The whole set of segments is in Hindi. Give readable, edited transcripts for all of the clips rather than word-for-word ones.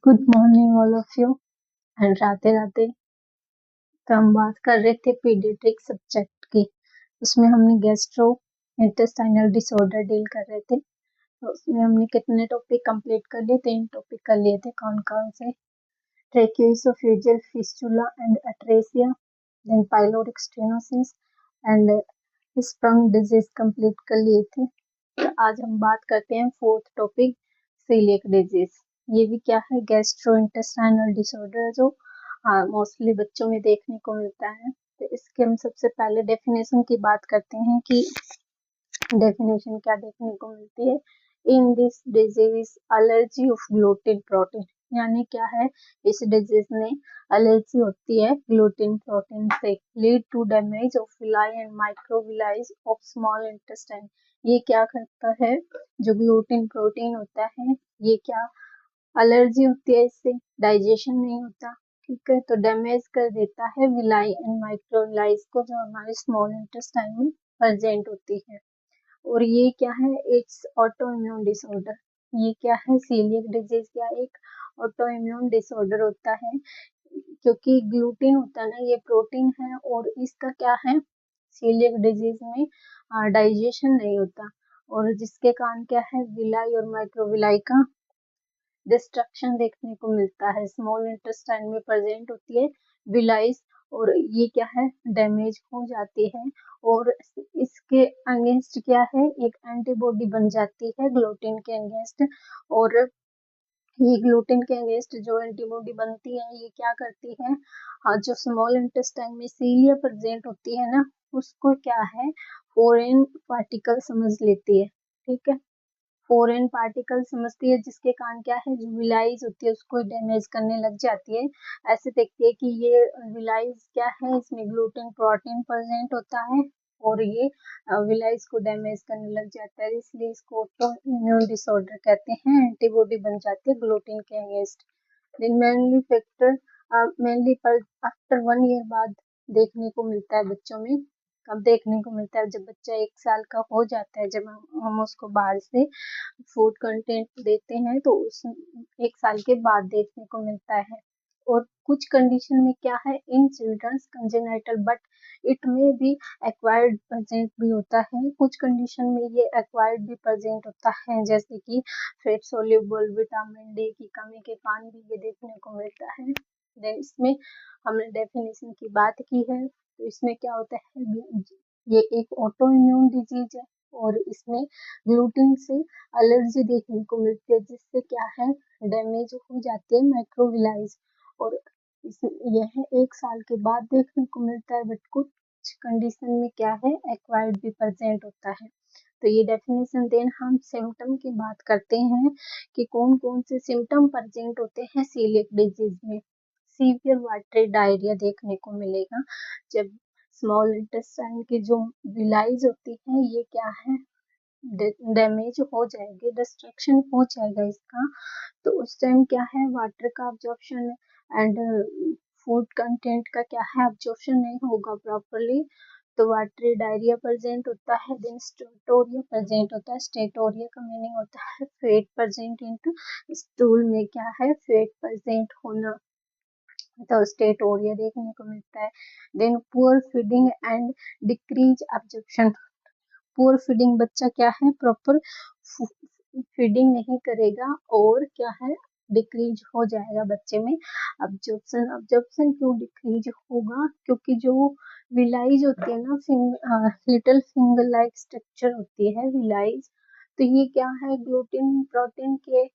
Good morning all of you. And Radhe Radhe. तो हम बात कर रहे थे पीडियाट्रिक सब्जेक्ट की। उसमें हमने गैस्ट्रो इंटेस्टाइनल डिसऑर्डर डील कर रहे थे। तो उसमें हमने कितने टॉपिक कंप्लीट कर लिए? 3 टॉपिक कर लिए थे। कौन कौन से? Tracheoesophageal fistula and atresia, then pyloric stenosis and sprung disease complete कर लिए थे। तो आज हम बात करते हैं 4th टॉपिक, सीलियक डिजीज। ये भी क्या है? गैस्ट्रोइंटेस्टाइनल डिसऑर्डर, जो मोस्टली बच्चों में देखने को मिलता है। तो इसके हम सबसे पहले डेफिनेशन की बात करते हैं कि डेफिनेशन क्या देखने को मिलती है। In this disease allergy of gluten protein, यानी क्या है, इस डिजीज में एलर्जी होती है ग्लूटेन प्रोटीन से, lead to damage of villi and microvilli of small intestine. ये क्या करता है? जो ग्लूटेन प्रोटीन होता है, ये क्या एलर्जी होती है, इससे डाइजेशन नहीं होता, ठीक है। तो डैमेज कर देता है विलाई एंड माइक्रोविलाइज को, जो हमारे स्मॉल इंटेस्टाइन में प्रेजेंट होती है। और ये क्या है? It's auto immune disorder. ये क्या है? सीलियक डिजीज क्या एक ऑटो इम्यून डिसऑर्डर होता है, क्योंकि ग्लूटेन होता है ना, ये प्रोटीन है, और इसका क्या है, सीलियक डिजीज में डाइजेशन नहीं होता, और जिसके कारण क्या है, विलाई और माइक्रोविलाई का डिस्ट्रक्शन देखने को मिलता है। स्मॉल इंटेस्टाइन में प्रेजेंट होती है विलाइस, और ये क्या है, डैमेज हो जाती है, और इसके अगेंस्ट क्या है, एक एंटीबॉडी बन जाती है ग्लूटेन के अगेंस्ट। और ये ग्लूटेन के अगेंस्ट जो एंटीबॉडी बनती है, ये क्या करती है, जो स्मॉल इंटेस्टाइन में सीलिया प्रेजेंट होती है ना, उसको क्या है, फॉरेन पार्टिकल समझ लेती है, ठीक है। फॉरेन पार्टिकल समझती है, जिसके कारण क्या है, जो विलाइज होती है उसको डैमेज करने लग जाती है। ऐसे देखती है कि ये विलाइज क्या है, इसमें ग्लूटेन प्रोटीन प्रेजेंट होता है, और ये विलाइज को डैमेज करने लग जाता है, इसलिए इसको इम्यून डिसऑर्डर कहते हैं। एंटीबॉडी बन जाती है ग्लूटेन के अगेंस्ट। मेनली फैक्टर मेनली पर आफ्टर 1 ईयर बाद देखने को मिलता है बच्चों में। कब देखने को मिलता है? जब बच्चा 1 साल का हो जाता है, जब हम उसको बाहर से फूड कंटेंट देते हैं, तो उस 1 साल के बाद देखने को मिलता है। और कुछ कंडीशन में क्या है, इन चिल्ड्रंस कंजेनाइटल, बट इट में भी एक्वायर्ड प्रेजेंट भी होता है। कुछ कंडीशन में ये एक्वायर्ड भी प्रेजेंट होता है, जैसे कि फेट सोल्यूबल विटामिन डी की कमी के कारण भी ये देखने को मिलता है। देन इसमें हमने डेफिनेशन की बात की है, तो इसमें क्या होता है, ये एक ऑटो इम्यून डिजीज है, और इसमें ग्लूटेन से एलर्जी देखने को मिलती है, जिससे क्या है, डैमेज हो जाती है माइक्रोविलाइज, और यह 1 साल के बाद देखने को मिलता है। बट कुछ कंडीशन में क्या है, एक्वायर्ड भी प्रेजेंट होता है। तो ये डेफिनेशन। देन हम सिम्टम की बात करते हैं कि कौन कौन से सिम्टम प्रेजेंट होते हैं सीलियक डिजीज में। सीवियर वाटरी डायरिया देखने को मिलेगा, जब स्मॉल इंटेस्टाइन की जो विलाइज होती है, ये क्या है, डैमेज हो जाएगी, डिस्ट्रक्शन हो जाएगा इसका। तो उस टाइम क्या है, वाटर का अब्जॉर्प्शन एंड फूड कंटेंट का क्या है, अब्जॉर्प्शन नहीं होगा प्रॉपरली, तो वाटरी डायरिया प्रेजेंट होता है। देन स्टेटोरिया प्रेजेंट होता है। स्टेटोरिया का मीनिंग होता है फेट प्रेजेंट इनटू स्टूल में क्या है, फेट प्रेजेंट होना, तो स्टेटोरिया देखने को मिलता है। Then poor feeding and decrease absorption. Poor feeding, बच्चा क्या है, प्रॉपर फीडिंग नहीं करेगा, और क्या है, डिक्रीज हो जाएगा बच्चे में अब्जॉर्प्शन। अब्जॉर्प्शन क्यों डिक्रीज होगा? क्योंकि जो विलाइज होती है ना, लिटिल फिंगर लाइक स्ट्रक्चर होती है विलाइज, तो ये क्या है, ग्लूटेन प्रोटीन के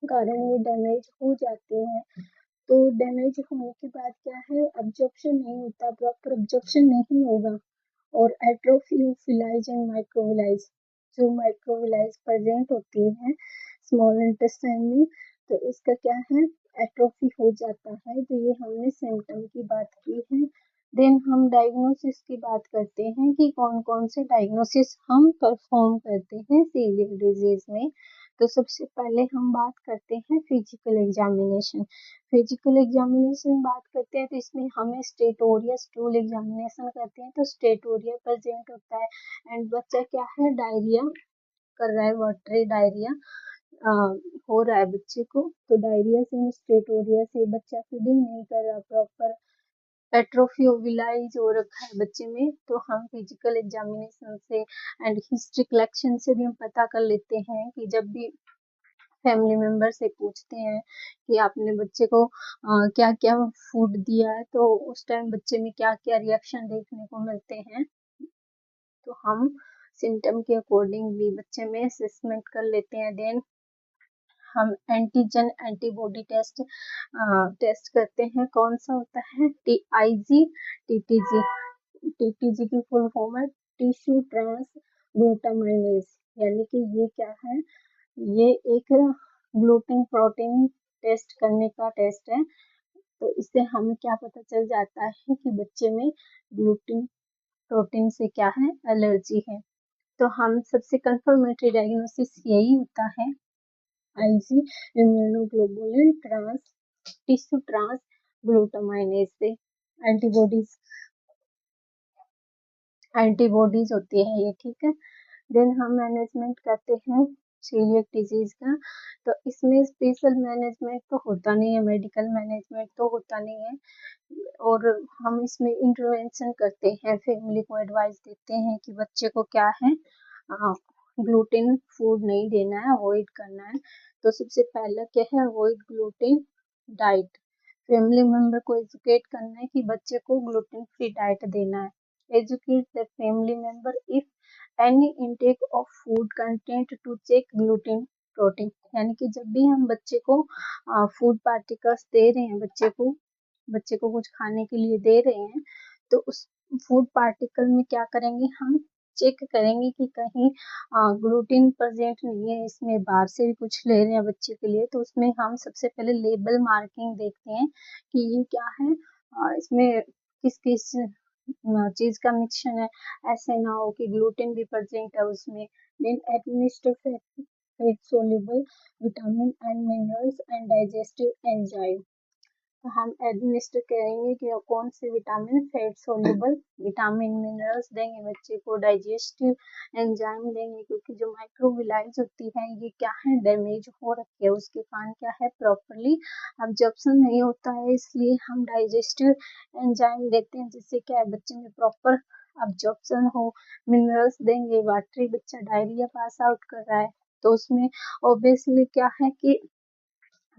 कारण ये डैमेज हो जाते हैं। तो डैमेज होने के बाद क्या है, अब्जॉर्प्शन नहीं होता, प्रॉपर अब्जॉर्प्शन नहीं होगा, और एट्रोफी ऑफ विलाइज एंड माइक्रोविलाइज, जो माइक्रोविलाइज प्रेजेंट होती है स्मॉल इंटेस्टाइन में, तो इसका क्या है, एट्रोफी हो जाता है। तो ये हमने सिम्टम की बात की है। देन हम डायग्नोसिस की बात करते हैं कि कौन कौन से डायग्नोसिस हम परफॉर्म करते हैं सीलियक डिजीज में। तो सबसे पहले हम बात करते हैं फिजिकल एग्जामिनेशन। फिजिकल एग्जामिनेशन बात करते हैं, तो इसमें हमें स्टेटोरिया स्टूल एग्जामिनेशन करते हैं, तो स्टेटोरिया प्रेजेंट होता है, एंड बच्चा क्या है, डायरिया कर रहा है, वाटरी डायरिया, हो रहा है बच्चे को, तो डायरिया से, स्टेटोरिया से, बच्चा फीडिंग नहीं कर रहा प्रॉपर, एट्रोफी ओविलाइज हो रखा है बच्चे में, तो हम फिजिकल एग्जामिनेशन से एंड हिस्ट्री कलेक्शन से भी हम पता कर लेते हैं कि जब भी फैमिली मेंबर से पूछते हैं कि आपने बच्चे को क्या क्या फूड दिया है, तो उस टाइम बच्चे में क्या क्या रिएक्शन देखने को मिलते हैं, तो हम सिम्टम के अकॉर्डिंग भी बच्चे में असेसमेंट कर लेते हैं। देन हम एंटीजन एंटीबॉडी टेस्ट करते हैं। कौन सा होता है? टीआईजी, टीटीजी। टीटीजी की फुल फॉर्म है टिश्यू ट्रांस ग्लूटामाइनेज, यानी कि ये क्या है? ये एक ग्लूटेन प्रोटीन टेस्ट करने का टेस्ट है। तो इससे हमें क्या पता चल जाता है कि बच्चे में ग्लूटेन प्रोटीन से क्या है, एलर्जी है। तो हम सबसे कंफर्मेटरी डायग्नोसिस यही होता है, IG immunoglobulin trans tissue transglutaminase से एंटीबॉडीज होती है ये, ठीक है। देन हम मैनेजमेंट करते हैं सीलिएक डिजीज का। तो इसमें स्पेशल मैनेजमेंट तो होता नहीं है, मेडिकल मैनेजमेंट तो होता नहीं है, और हम इसमें इंटरवेंशन करते हैं, फैमिली को एडवाइस देते हैं कि बच्चे को क्या है, ग्लूटेन फूड नहीं देना है, अवॉइड करना है। तो सबसे पहला क्या है? Avoid gluten diet. Family member को एजुकेट करना है कि बच्चे को ग्लूटेन फ्री डाइट देना है। Educate the family member if any intake of food content to check gluten protein, यानी कि जब भी हम बच्चे को फूड पार्टिकल्स दे रहे हैं, बच्चे को कुछ खाने के लिए दे रहे हैं, तो उस फूड पार्टिकल में क्या करेंगे, हम चेक करेंगे कि कहीं ग्लूटेन प्रेजेंट नहीं है, इसमें बाहर से भी कुछ ले रहे हैं बच्चे के लिए, तो उसमें हम सबसे पहले लेबल मार्किंग देखते हैं कि ये क्या है, इसमें किस किस चीज का मिक्सचर है, ऐसे ना हो कि ग्लूटेन भी प्रेजेंट है उसमें। Then administer fat soluble vitamin and minerals and digestive enzyme. तो हम एडमिनिस्टर करेंगे कि कौन से vitamin, fat soluble vitamin, minerals देंगे बच्चे को, डाइजेस्टिव एंजाइम देंगे, क्योंकि जो माइक्रोविलाइज होती है ये क्या है, डैमेज हो रखी है, उसके कारण क्या है, प्रॉपरली अब्जॉर्प्शन नहीं होता है, इसलिए हम डाइजेस्टिव एंजाइम देते हैं, जिससे क्या है, बच्चे में प्रॉपर अब्जॉर्प्शन हो। मिनरल्स देंगे, वाटरी बच्चा डायरिया पास आउट कर रहा है, तो उसमें ऑब्वियसली क्या है कि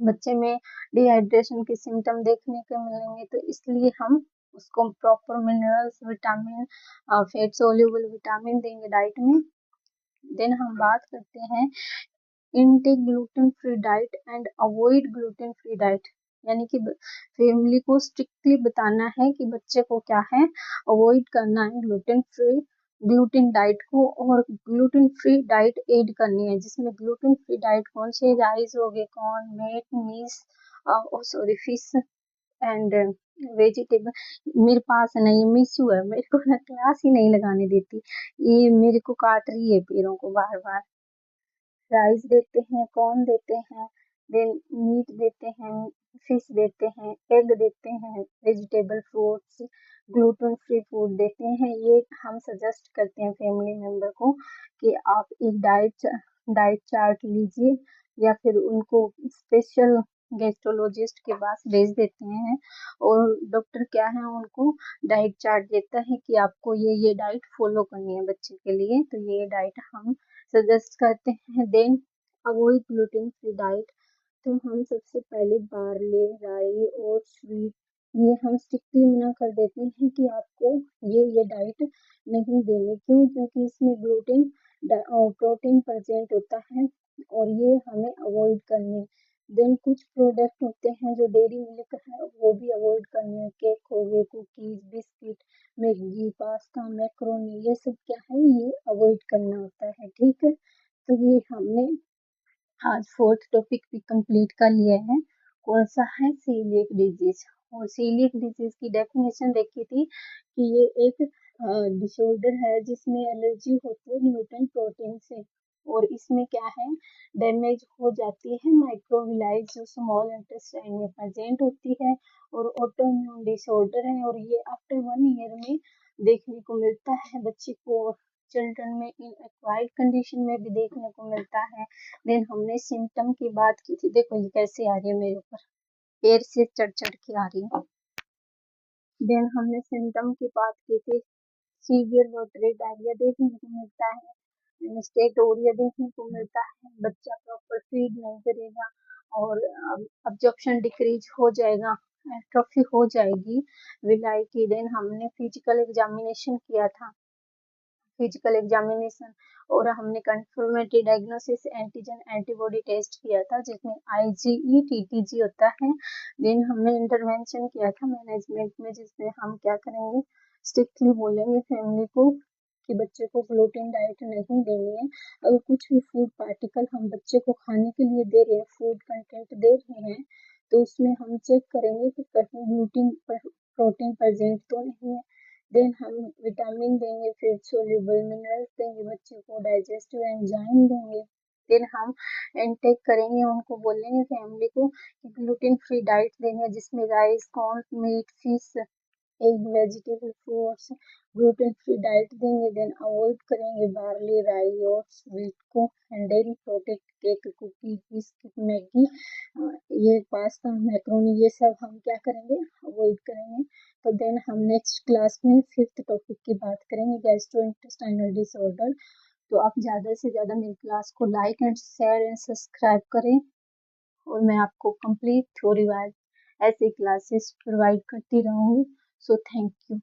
बच्चे में डिहाइड्रेशन के सिम्टम देखने को मिलेंगे, तो इसलिए हम उसको proper minerals, vitamin, fat soluble vitamin देंगे डाइट में। देन हम बात करते हैं intake gluten free diet and avoid gluten free diet, यानी कि फैमिली को स्ट्रिक्टली बताना है कि बच्चे को क्या है, अवॉइड करना है ग्लूटेन डाइट को, और ग्लूटेन फ्री डाइट ऐड करनी है, जिसमें ग्लूटेन फ्री डाइट कौन से, राइस हो गए, कॉर्न, मीट, मीस, सॉरी फिश एंड वेजिटेबल। मेरे पास है ना ये मिसू है, मेरे को ना क्लास ही नहीं लगाने देती, ये मेरे को काट रही है पैरों को बार बार। राइस देते हैं, कॉर्न देते हैं, देन मीट देते हैं, फिश देते हैं, एग देते हैं, vegetable, fruits, gluten free food देते हैं। ये हम सजेस्ट करते हैं फैमिली मेंबर को कि आप एक डाइट चार्ट लीजिए, या फिर उनको स्पेशल गैस्ट्रोलॉजिस्ट के पास भेज देते हैं, और डॉक्टर क्या है उनको डाइट चार्ट देता है कि आपको ये डाइट फॉलो करनी है बच्चे के लिए, तो ये डाइट हम सजेस्ट करते हैं। Then avoid gluten free diet. तो हम सबसे पहले बार्ले, राई और स्वीट, ये हम स्ट्रिक्टली मना कर देते हैं कि आपको ये डाइट नहीं देनी। क्यों? क्योंकि इसमें ग्लूटेन प्रोटीन प्रेजेंट होता है, और ये हमें अवॉइड करनी। देन कुछ प्रोडक्ट होते हैं जो डेयरी मिल्क है, वो भी अवॉइड करनी है, केक हो गए, cookies, biscuit, Maggi, pasta, macaroni, ये सब क्या है, ये अवॉइड करना होता है, ठीक है। तो ये हमने आज फोर्थ टॉपिक भी कंप्लीट कर लिया है। कौन सा है? Coeliac disease. और सीलिएक डिजीज की डेफिनेशन देखी थी कि ये एक डिसऑर्डर है जिसमें एलर्जी होती है ग्लूटेन प्रोटीन से, और इसमें क्या है, डैमेज हो जाती है माइक्रोविलाइज जो स्मॉल इंटेस्टाइन में प्रेजेंट होती है, और ऑटोइम्यून डिसऑर्डर है, और ये आफ्टर 1 ईयर में देखने को मिलता है बच्चे को। चिल्ड्रन में इन एक्वायर्ड कंडीशन में भी देखने को मिलता है। देन हमने सिम्टम की बात की थी, देखो ये कैसे आ रही है मेरे ऊपर, पैर से चढ़ चढ़ के आ रही है। देन हमने सिम्टम की बात की थी, सीवियर वाटरी डायरिया देखने को मिलता है, स्टेटोरिया देखने को मिलता है, बच्चा प्रॉपर फीड नहीं करेगा और अब्जॉर्प्शन डिक्रीज हो जाएगा, एट्रोफी हो जाएगी विलाई की। देन हमने फिजिकल एग्जामिनेशन किया था, फिजिकल एग्जामिनेशन और हमने confirmatory diagnosis antigen antibody test किया था जिसमें IgE TTG होता है। देन हमने इंटरवेंशन किया था मैनेजमेंट में, जिसमें हम क्या करेंगे, स्ट्रिक्टली बोलेंगे फैमिली को कि बच्चे को ग्लूटेन डाइट नहीं देनी है। अगर कुछ भी फूड पार्टिकल हम बच्चे को खाने के लिए दे रहे हैं, फूड कंटेंट दे रहे हैं, तो उसमें हम चेक करेंगे कि कहीं ग्लूटेन प्रोटीन प्रेजेंट तो नहीं है। देन हम विटामिन देंगे, फैट सोल्यूबल मिनरल्स देंगे, बच्चे को डाइजेस्टिव एंजाइम देंगे। देन हम इनटेक करेंगे, उनको बोलेंगे फैमिली को कि ग्लूटेन फ्री डाइट देंगे जिसमें rice, corn, meat, fish, egg, vegetable, fruits, gluten free diet देंगे। देन अवॉइड करेंगे बार्ली, राई और व्हीट को, and dairy product, cake, cookies, biscuit, Maggi, ये पास्ता, मैक्रोनी, ये सब हम क्या करेंगे, अवॉइड करेंगे। तो देन हम नेक्स्ट क्लास में 5th टॉपिक की बात करेंगे, गैस्ट्रोइंटेस्टाइनल डिसऑर्डर। तो आप ज़्यादा से ज़्यादा मेरी क्लास को like and share and subscribe करें और मैं आपको कंप्लीट थ्योरी वाइज ऐसी क्लासेस प्रोवाइड करती रहूँगी। So thank you.